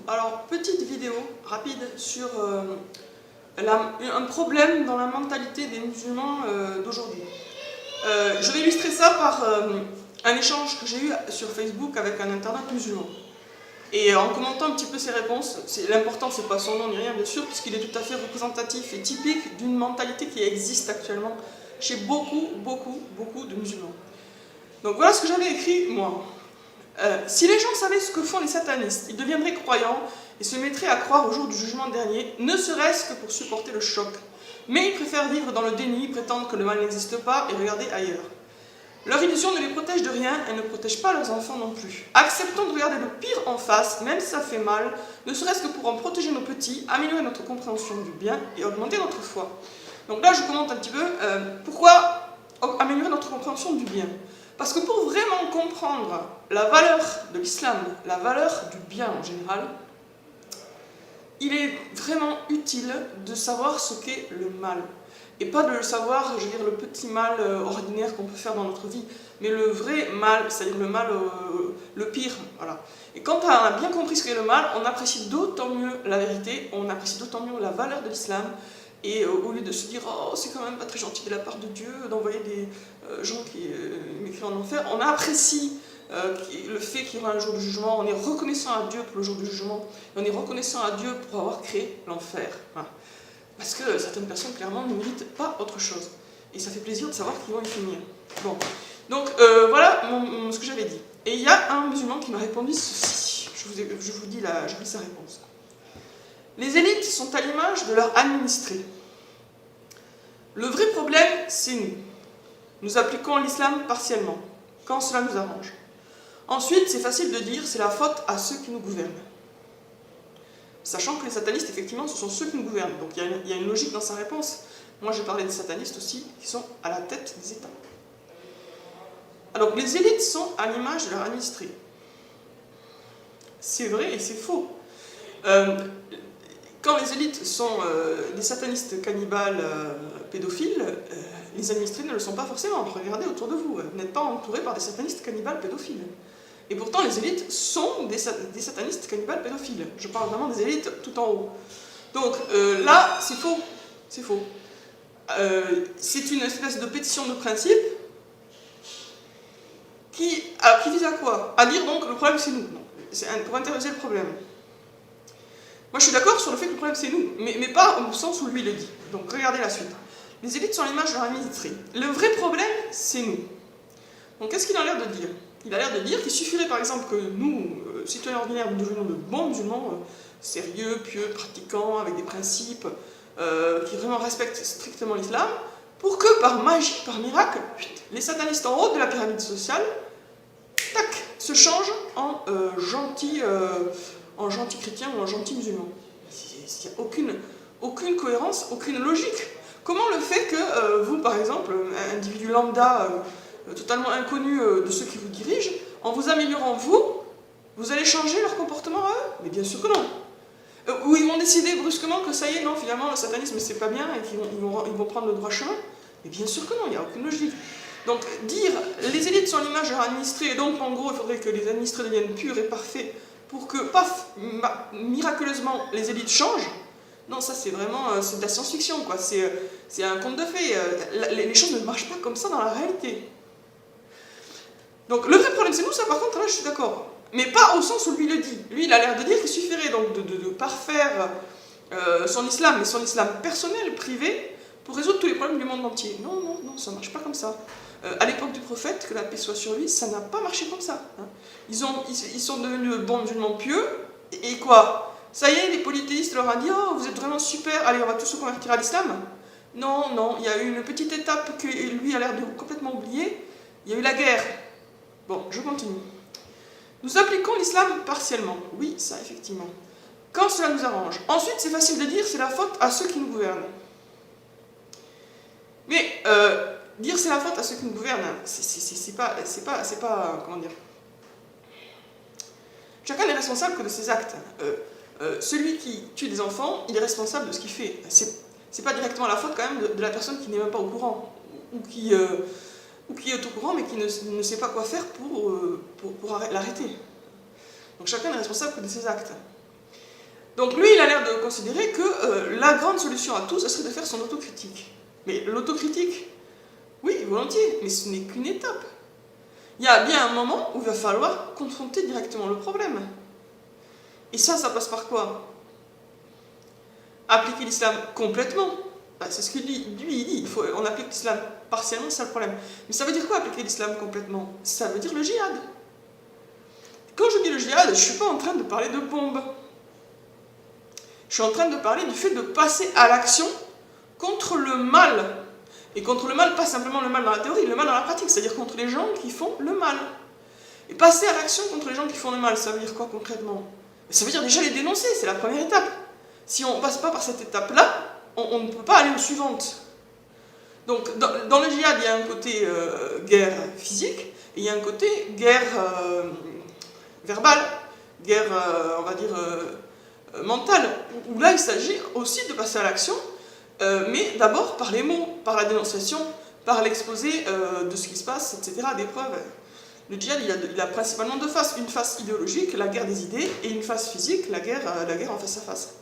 Alors, petite vidéo rapide sur un problème dans la mentalité des musulmans d'aujourd'hui. Je vais illustrer ça par un échange que j'ai eu sur Facebook avec un internaute musulman. Et en commentant un petit peu ses réponses, l'important c'est pas son nom ni rien bien sûr, puisqu'il est tout à fait représentatif et typique d'une mentalité qui existe actuellement chez beaucoup de musulmans. Donc voilà ce que j'avais écrit moi. Si les gens savaient ce que font les satanistes, ils deviendraient croyants et se mettraient à croire au jour du jugement dernier, ne serait-ce que pour supporter le choc. Mais ils préfèrent vivre dans le déni, prétendre que le mal n'existe pas et regarder ailleurs. Leur illusion ne les protège de rien et ne protège pas leurs enfants non plus. Acceptons de regarder le pire en face, même si ça fait mal, ne serait-ce que pour en protéger nos petits, améliorer notre compréhension du bien et augmenter notre foi. Donc là, je commente un petit peu pourquoi améliorer notre compréhension du bien. Parce que pour vraiment comprendre la valeur de l'islam, la valeur du bien en général, il est vraiment utile de savoir ce qu'est le mal. Et pas de le savoir, je veux dire, le petit mal ordinaire qu'on peut faire dans notre vie, mais le vrai mal, c'est-à-dire le mal, le pire. Voilà. Et quand on a bien compris ce qu'est le mal, on apprécie d'autant mieux la vérité, on apprécie d'autant mieux la valeur de l'islam. Et au lieu de se dire « Oh, c'est quand même pas très gentil de la part de Dieu d'envoyer des gens qui m'écrivent en enfer », on apprécie le fait qu'il y aura un jour du jugement, on est reconnaissant à Dieu pour le jour du jugement, et on est reconnaissant à Dieu pour avoir créé l'enfer. Voilà. Parce que certaines personnes, clairement, ne méritent pas autre chose. Et ça fait plaisir de savoir qu'ils vont y finir. Bon. Donc, voilà ce que j'avais dit. Et il y a un musulman qui m'a répondu ceci. Je vous lis sa réponse. Les élites sont à l'image de leurs administrés. Le vrai problème, c'est nous. Nous appliquons l'islam partiellement, quand cela nous arrange. Ensuite, c'est facile de dire c'est la faute à ceux qui nous gouvernent. Sachant que les satanistes, effectivement, ce sont ceux qui nous gouvernent. Donc il y a une logique dans sa réponse. Moi, j'ai parlé des satanistes aussi, qui sont à la tête des États. Alors, les élites sont à l'image de leurs administrés. C'est vrai et c'est faux. Quand les élites sont des satanistes cannibales pédophiles, les administrés ne le sont pas forcément. Regardez autour de vous, vous n'êtes pas entouré par des satanistes cannibales pédophiles. Et pourtant, les élites sont des satanistes cannibales pédophiles. Je parle vraiment des élites tout en haut. Donc là, c'est faux. C'est faux. C'est une espèce de pétition de principe qui vise à quoi? À dire donc le problème c'est nous. C'est pour intérioriser le problème. Moi je suis d'accord sur le fait que le problème c'est nous, mais pas au sens où lui le dit. Donc regardez la suite. Les élites sont l'image de leur administré. Le vrai problème c'est nous. Donc qu'est-ce qu'il a l'air de dire? Il a l'air de dire qu'il suffirait par exemple que nous, citoyens ordinaires, nous devenions de bons musulmans, sérieux, pieux, pratiquants, avec des principes, qui vraiment respectent strictement l'islam, pour que par magie, par miracle, les satanistes en haut de la pyramide sociale, tac, se changent en gentils chrétiens ou en gentils musulmans. Il n'y a aucune cohérence, aucune logique. Comment le fait que vous, par exemple, un individu lambda, totalement inconnu de ceux qui vous dirigent, en vous améliorant vous allez changer leur comportement à eux? Mais bien sûr que non. Ou ils vont décider brusquement que ça y est, non, finalement le satanisme c'est pas bien et qu'ils vont prendre le droit chemin? Mais bien sûr que non, il n'y a aucune logique. Donc dire les élites sont l'image de leurs administrés et donc en gros il faudrait que les administrés deviennent purs et parfaits pour que, paf, miraculeusement les élites changent, non, ça c'est vraiment c'est de la science-fiction, quoi. C'est un conte de fées. Les choses ne marchent pas comme ça dans la réalité. Donc le vrai problème c'est nous, ça par contre là je suis d'accord. Mais pas au sens où lui le dit. Lui il a l'air de dire qu'il suffirait donc de parfaire son islam, mais son islam personnel, privé, pour résoudre tous les problèmes du monde entier. Non, non, non, ça ne marche pas comme ça. À l'époque du prophète, que la paix soit sur lui, ça n'a pas marché comme ça. Hein. Ils sont devenus bons musulmans pieux, et quoi? Ça y est, les polythéistes leur ont dit « Oh, vous êtes vraiment super, allez, on va tous se convertir à l'islam ». Non, non, il y a eu une petite étape que lui a l'air de complètement oublier. Il y a eu la guerre. Bon, je continue. Nous appliquons l'islam partiellement. Oui, ça, effectivement. Quand cela nous arrange. Ensuite, c'est facile de dire c'est la faute à ceux qui nous gouvernent. Mais dire c'est la faute à ceux qui nous gouvernent, c'est pas, comment dire. Chacun n'est responsable que de ses actes. Celui qui tue des enfants, il est responsable de ce qu'il fait. C'est pas directement la faute quand même de la personne qui n'est même pas au courant, ou qui est au courant mais qui ne sait pas quoi faire pour l'arrêter. Donc chacun n'est responsable que de ses actes. Donc lui, il a l'air de considérer que la grande solution à tout, ce serait de faire son autocritique. Mais l'autocritique, oui, volontiers, mais ce n'est qu'une étape. Il y a bien un moment où il va falloir confronter directement le problème. Et ça passe par quoi? Appliquer l'islam complètement. Ben, c'est ce que lui il dit, on applique l'islam partiellement, c'est ça le problème. Mais ça veut dire quoi appliquer l'islam complètement? Ça veut dire le djihad. Quand je dis le djihad, je ne suis pas en train de parler de bombes. Je suis en train de parler du fait de passer à l'action contre le mal. Et contre le mal, pas simplement le mal dans la théorie, le mal dans la pratique, c'est-à-dire contre les gens qui font le mal. Et passer à l'action contre les gens qui font le mal, ça veut dire quoi concrètement? Ça veut dire déjà les dénoncer, c'est la première étape. Si on ne passe pas par cette étape-là, on ne peut pas aller aux suivantes. Donc dans le djihad, il y a un côté guerre physique, et il y a un côté guerre verbale, guerre, on va dire, mentale, où là il s'agit aussi de passer à l'action, mais d'abord par les mots, par la dénonciation, par l'exposé de ce qui se passe, etc., des preuves. Le djihad, il a principalement deux faces, une face idéologique, la guerre des idées, et une face physique, la guerre en face à face.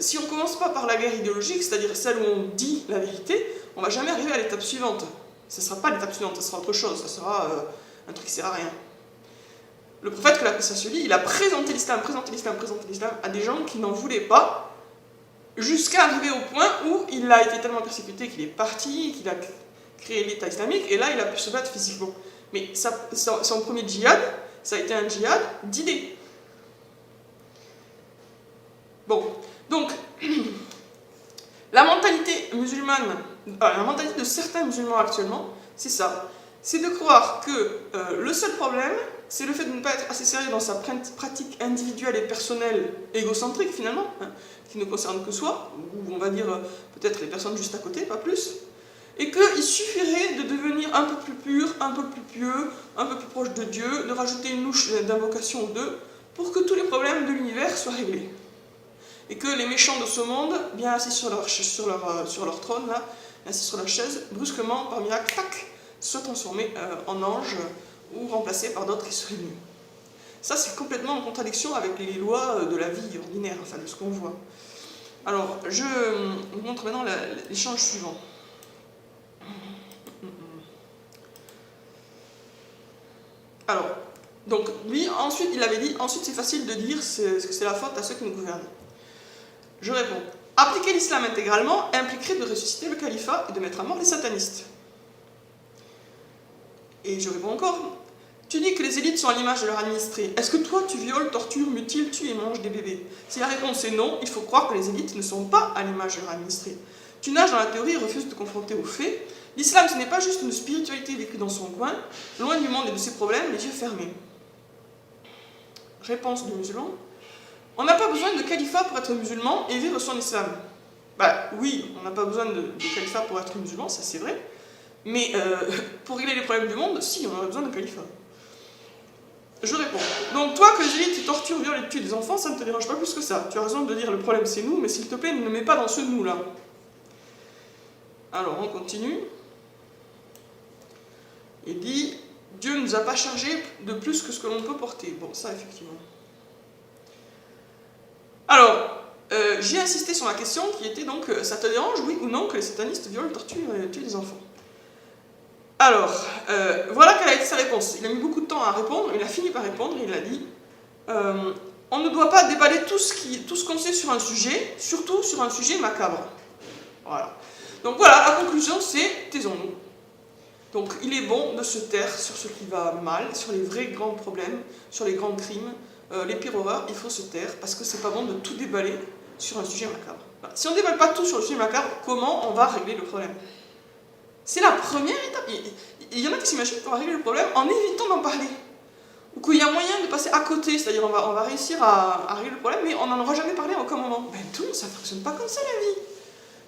Si on ne commence pas par la guerre idéologique, c'est-à-dire celle où on dit la vérité, on ne va jamais arriver à l'étape suivante. Ce ne sera pas l'étape suivante, ce sera autre chose, ce sera un truc qui ne sert à rien. Le prophète, que la paix soit sur lui, il a présenté l'islam à des gens qui n'en voulaient pas, jusqu'à arriver au point où il a été tellement persécuté qu'il est parti, qu'il a créé l'État islamique, et là il a pu se battre physiquement. Mais son premier djihad, ça a été un djihad d'idées. Bon, donc, la mentalité musulmane, la mentalité de certains musulmans actuellement, c'est ça. C'est de croire que le seul problème, c'est le fait de ne pas être assez sérieux dans sa pratique individuelle et personnelle, égocentrique finalement, hein, qui ne concerne que soi, ou on va dire peut-être les personnes juste à côté, pas plus, et qu'il suffirait de devenir un peu plus pur, un peu plus pieux, un peu plus proche de Dieu, de rajouter une louche d'invocation ou deux, pour que tous les problèmes de l'univers soient réglés. Et que les méchants de ce monde, bien assis sur leur trône, là, assis sur leur chaise, brusquement, par miracle, tac, soient transformés en anges ou remplacés par d'autres qui seraient mieux. Ça, c'est complètement en contradiction avec les lois de la vie ordinaire, enfin de ce qu'on voit. Alors, je vous montre maintenant l'échange suivant. Alors, donc, lui, ensuite, il avait dit, ensuite c'est facile de dire que c'est la faute à ceux qui nous gouvernent. Je réponds, appliquer l'islam intégralement impliquerait de ressusciter le califat et de mettre à mort les satanistes. Et je réponds encore, tu dis que les élites sont à l'image de leurs administrés. Est-ce que toi tu violes, tortures, mutiles, tues et manges des bébés? Si la réponse est non, il faut croire que les élites ne sont pas à l'image de leurs administrés. Tu nages dans la théorie et refuses de te confronter aux faits. L'islam, ce n'est pas juste une spiritualité vécue dans son coin, loin du monde et de ses problèmes, les yeux fermés. Réponse du musulman. On n'a pas besoin de califat pour être musulman et vivre son islam. Bah oui, on n'a pas besoin de califat pour être musulman, ça c'est vrai. Mais pour régler les problèmes du monde, si, on a besoin de califat. Je réponds. Donc toi, que les élites torturent, violent et tuent des enfants, ça ne te dérange pas plus que ça. Tu as raison de dire le problème c'est nous, mais s'il te plaît, ne mets pas dans ce nous-là. Alors, on continue. Il dit, Dieu ne nous a pas chargé de plus que ce que l'on peut porter. Bon, ça, effectivement. Alors, j'ai insisté sur la question qui était donc, ça te dérange, oui ou non, que les satanistes violent, torturent et tuent des enfants? Alors, voilà quelle a été sa réponse. Il a mis beaucoup de temps à répondre, il a fini par répondre, il a dit, on ne doit pas déballer tout ce qu'on sait sur un sujet, surtout sur un sujet macabre. Voilà. Donc voilà, la conclusion c'est, taisons-nous. Donc il est bon de se taire sur ce qui va mal, sur les vrais grands problèmes, sur les grands crimes, les pires horreurs, il faut se taire, parce que c'est pas bon de tout déballer sur un sujet macabre. Voilà. Si on ne déballe pas tout sur le sujet macabre, comment on va régler le problème? C'est la première étape. Il y en a qui s'imaginent qu'on va régler le problème en évitant d'en parler. Ou qu'il y a moyen de passer à côté, c'est-à-dire on va réussir à régler le problème, mais on n'en aura jamais parlé à aucun moment. Ben tout, ça ne fonctionne pas comme ça la vie.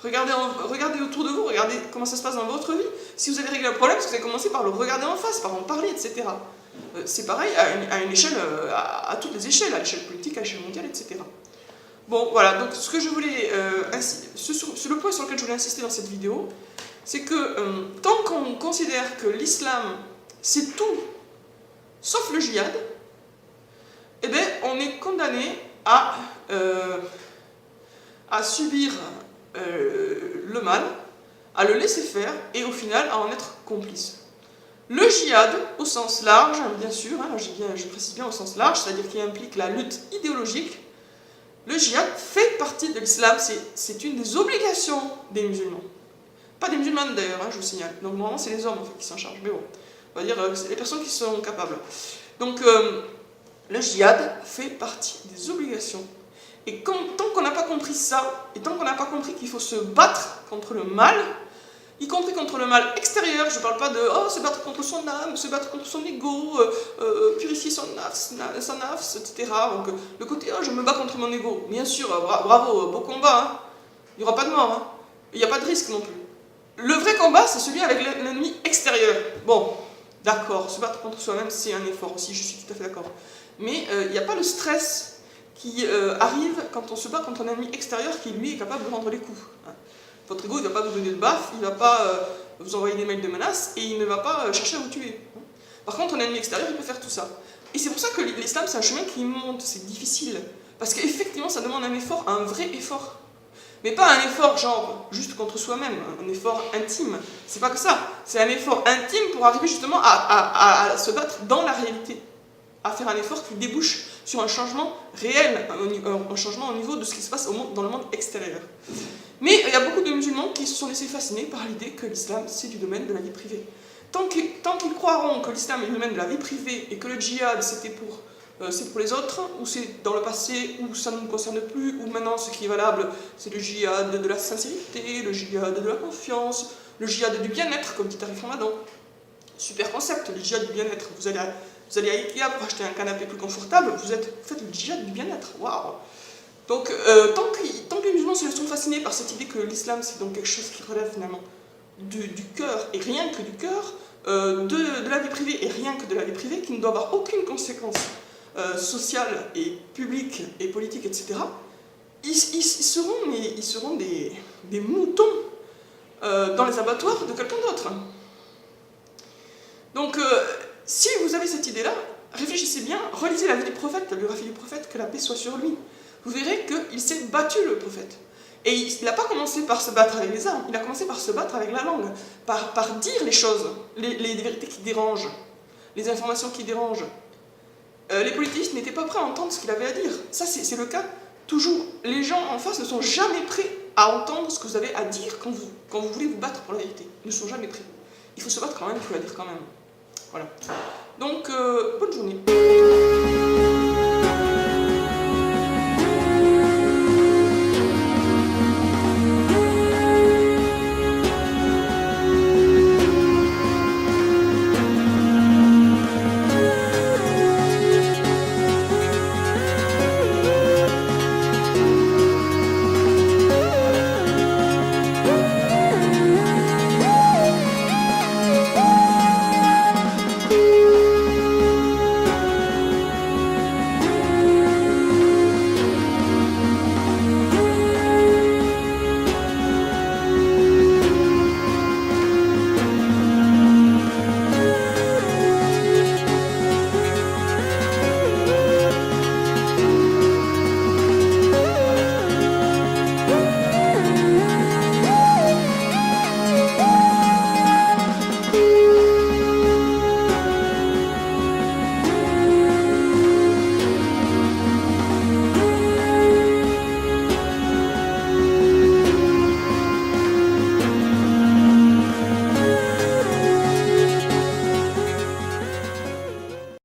Regardez autour de vous, regardez comment ça se passe dans votre vie. Si vous avez réglé le problème, c'est que vous avez commencé par le regarder en face, par en parler, etc. C'est pareil à une échelle, à toutes les échelles, à l'échelle politique, à l'échelle mondiale, etc. Bon, voilà, donc ce que je voulais, sur le point sur lequel je voulais insister dans cette vidéo, c'est que tant qu'on considère que l'islam, c'est tout, sauf le djihad, eh bien, on est condamné à à subir le mal, à le laisser faire et au final à en être complice. Le djihad, au sens large, bien sûr, hein, je précise bien au sens large, c'est-à-dire qui implique la lutte idéologique, le djihad fait partie de l'islam, c'est une des obligations des musulmans. Pas des musulmans d'ailleurs, hein, je vous signale. Donc normalement c'est les hommes en fait, qui s'en chargent, mais bon, on va dire c'est les personnes qui sont capables. Donc le djihad fait partie des obligations. Et tant qu'on n'a pas compris ça, et tant qu'on n'a pas compris qu'il faut se battre contre le mal, y compris contre le mal extérieur, je ne parle pas de se battre contre son âme, se battre contre son ego, purifier son nafs, etc. Donc le côté je me bats contre mon ego, bien sûr, bravo, beau combat, hein. Il n'y aura pas de mort, hein. Il n'y a pas de risque non plus. Le vrai combat, c'est celui avec l'ennemi extérieur. Bon, d'accord, se battre contre soi-même, c'est un effort aussi, je suis tout à fait d'accord. Mais il n'y a pas le stress qui arrive quand on se bat contre un ennemi extérieur qui, lui, est capable de rendre les coups. Votre ego, il ne va pas vous donner de baffe, il ne va pas vous envoyer des mails de menaces, et il ne va pas chercher à vous tuer. Par contre, un ennemi extérieur, il peut faire tout ça. Et c'est pour ça que l'islam, c'est un chemin qui monte, c'est difficile. Parce qu'effectivement, ça demande un effort, un vrai effort. Mais pas un effort genre juste contre soi-même, un effort intime. C'est pas que ça. C'est un effort intime pour arriver justement à se battre dans la réalité. À faire un effort qui débouche sur un changement réel, un changement au niveau de ce qui se passe dans le monde extérieur. Mais il y a beaucoup de musulmans qui se sont laissés fasciner par l'idée que l'islam, c'est du domaine de la vie privée. Tant qu'ils croiront que l'islam est du domaine de la vie privée et que le djihad, c'est pour les autres, ou c'est dans le passé, ou ça ne nous concerne plus, ou maintenant ce qui est valable, c'est le djihad de la sincérité, le djihad de la confiance, le djihad du bien-être, comme dit Arif Ramadan. Super concept, le djihad du bien-être. Vous allez à Ikea pour acheter un canapé plus confortable, vous faites le djihad du bien-être. Waouh! Donc, tant que les musulmans se sont fascinés par cette idée que l'islam, c'est donc quelque chose qui relève finalement du cœur, et rien que du cœur, de la vie privée, et rien que de la vie privée, qui ne doit avoir aucune conséquence sociale et publique et politique, etc., ils seront des moutons dans les abattoirs de quelqu'un d'autre. Donc, si vous avez cette idée-là, réfléchissez bien, relisez la vie du prophète, la biographie du prophète, que la paix soit sur lui. Vous verrez qu'il s'est battu, le prophète. Et il n'a pas commencé par se battre avec les armes, il a commencé par se battre avec la langue, par dire les choses, les vérités qui dérangent, les informations qui dérangent. Les politistes n'étaient pas prêts à entendre ce qu'il avait à dire. Ça, c'est le cas toujours. Les gens en face ne sont jamais prêts à entendre ce que vous avez à dire quand vous voulez vous battre pour la vérité. Ils ne sont jamais prêts. Il faut se battre quand même, il faut la dire quand même. Voilà. Donc, bonne journée.